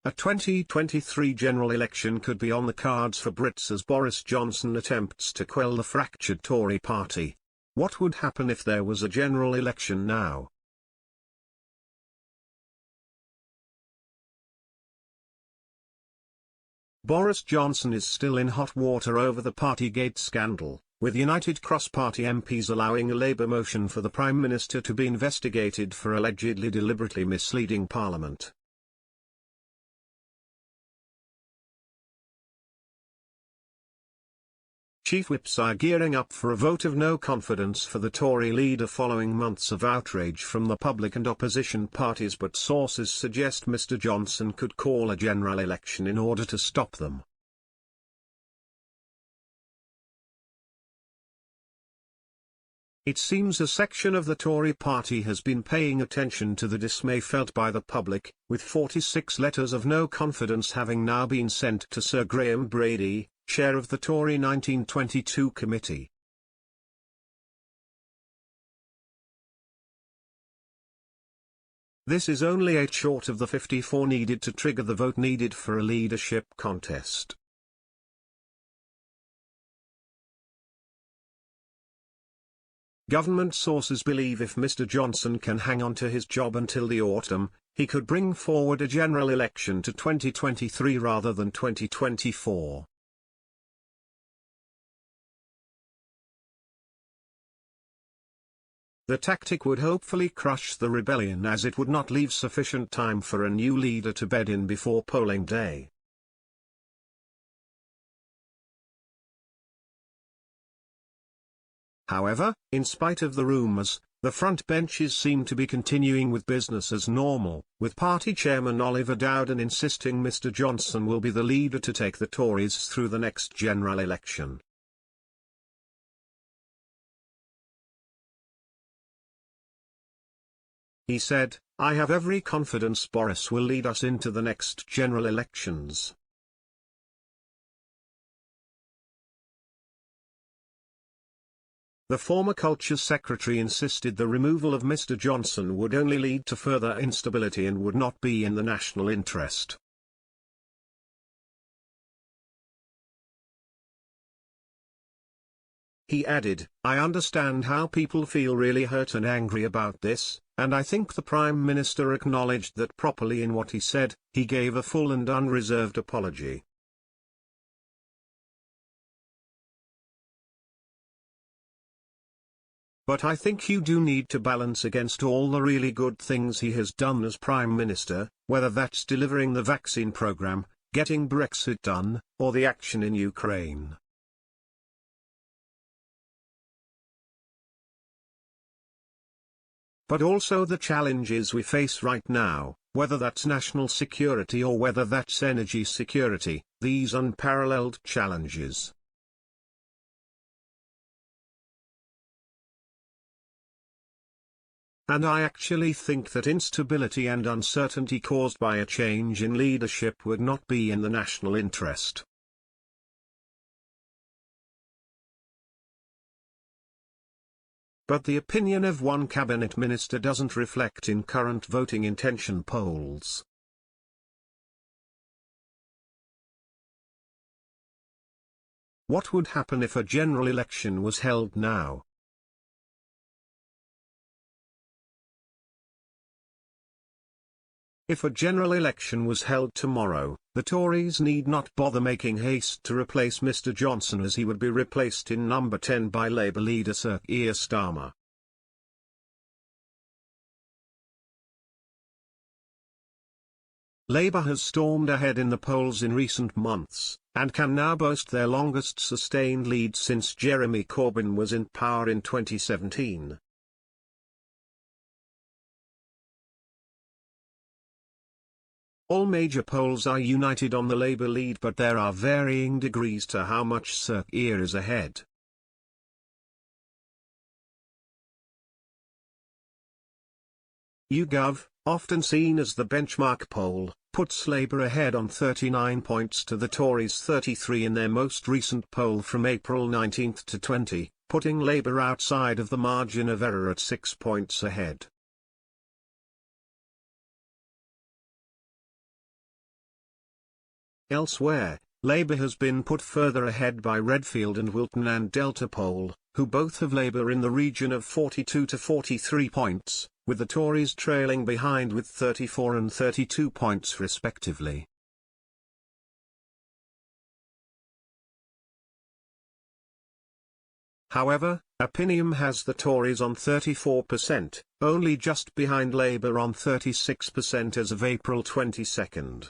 A 2023 general election could be on the cards for Brits as Boris Johnson attempts to quell the fractured Tory party. What would happen if there was a general election now? Boris Johnson is still in hot water over the Partygate scandal, with United cross-party MPs allowing a Labour motion for the Prime Minister to be investigated for allegedly deliberately misleading Parliament. Chief whips are gearing up for a vote of no confidence for the Tory leader following months of outrage from the public and opposition parties, but sources suggest Mr Johnson could call a general election in order to stop them. It seems a section of the Tory party has been paying attention to the dismay felt by the public, with 46 letters of no confidence having now been sent to Sir Graham Brady, chair of the Tory 1922 committee. This is only 8 short of the 54 needed to trigger the vote needed for a leadership contest. Government sources believe if Mr Johnson can hang on to his job until the autumn, he could bring forward a general election to 2023 rather than 2024. The tactic would hopefully crush the rebellion, as it would not leave sufficient time for a new leader to bed in before polling day. However, in spite of the rumours, the front benches seem to be continuing with business as normal, with party chairman Oliver Dowden insisting Mr Johnson will be the leader to take the Tories through the next general election. He said, "I have every confidence Boris will lead us into the next general elections." The former Culture Secretary insisted the removal of Mr Johnson would only lead to further instability and would not be in the national interest. He added, "I understand how people feel really hurt and angry about this, and I think the Prime Minister acknowledged that properly in what he said. He gave a full and unreserved apology." But I think you do need to balance against all the really good things he has done as Prime Minister, whether that's delivering the vaccine programme, getting Brexit done, or the action in Ukraine. But also the challenges we face right now, whether that's national security or whether that's energy security, these unparalleled challenges. And I actually think that instability and uncertainty caused by a change in leadership would not be in the national interest. But the opinion of one cabinet minister doesn't reflect in current voting intention polls. What would happen if a general election was held now? If a general election was held tomorrow, the Tories need not bother making haste to replace Mr Johnson, as he would be replaced in number 10 by Labour leader Sir Keir Starmer. Labour has stormed ahead in the polls in recent months, and can now boast their longest sustained lead since Jeremy Corbyn was in power in 2017. All major polls are united on the Labour lead, but there are varying degrees to how much Sir Keir is ahead. YouGov, often seen as the benchmark poll, puts Labour ahead on 39 points to the Tories' 33 in their most recent poll from April 19 to 20, putting Labour outside of the margin of error at 6 points ahead. Elsewhere, Labour has been put further ahead by Redfield and Wilton and Delta poll, who both have Labour in the region of 42 to 43 points, with the Tories trailing behind with 34 and 32 points respectively. However, Opinium has the Tories on 34%, only just behind Labour on 36% as of April 22.